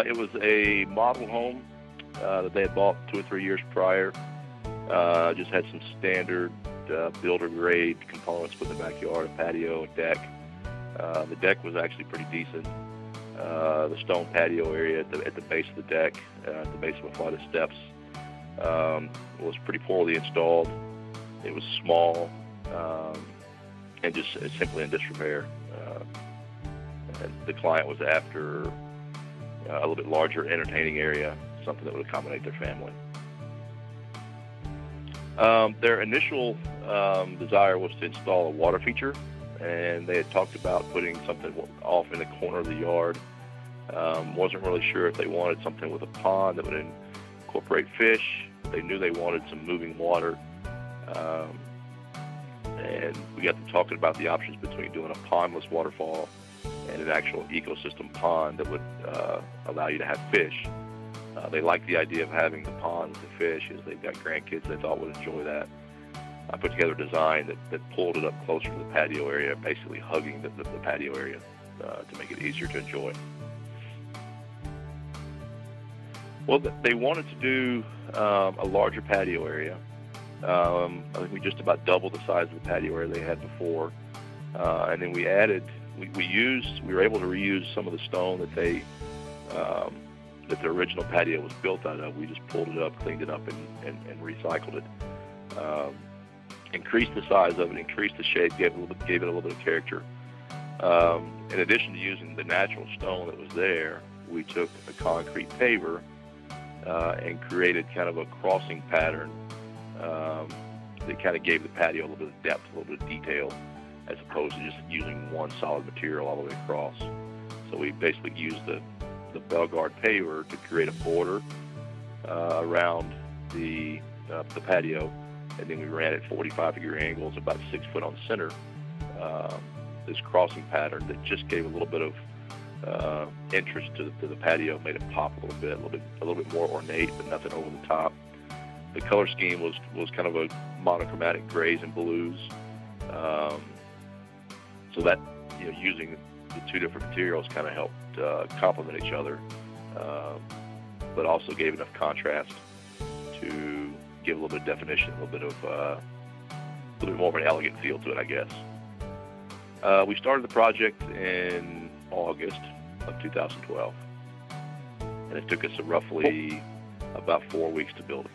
It was a model home that they had bought 2 or 3 years prior. Just had some standard builder grade components for the backyard, a patio, a deck. The deck was actually pretty decent. The stone patio area at the base of the deck, at the base of a flight of steps, was pretty poorly installed. It was small and just simply in disrepair. And the client was after a little bit larger entertaining area, something that would accommodate their family. Their initial desire was to install a water feature, and they had talked about putting something off in the corner of the yard. Wasn't really sure if they wanted something with a pond that would incorporate fish. They knew they wanted some moving water. And we got to talking about the options between doing a pondless waterfall and an actual ecosystem pond that would allow you to have fish. They liked the idea of having the pond with the fish, as they've got grandkids they thought would enjoy that. I put together a design that pulled it up closer to the patio area, basically hugging the patio area to make it easier to enjoy. Well, they wanted to do a larger patio area. I think we just about doubled the size of the patio area they had before. And then we added, we were able to reuse some of the stone that that the original patio was built out of. We just pulled it up, cleaned it up, and recycled it. Increased the size of it, increased the shape, gave it a little bit of character. In addition to using the natural stone that was there, we took a concrete paver and created kind of a crossing pattern that kind of gave the patio a little bit of depth, a little bit of detail, as opposed to just using one solid material all the way across. So we basically used the Belgard paver to create a border around the patio, and then we ran at 45-degree angles, about 6 foot on center, this crossing pattern that just gave a little bit of interest to the patio, made it pop a little bit more ornate, but nothing over the top. The color scheme was kind of a monochromatic grays and blues, so that, using the two different materials kind of helped complement each other, but also gave enough contrast to give a little bit of definition, a little bit more of an elegant feel to it, I guess. We started the project in August of 2012, and it took us roughly about 4 weeks to build it.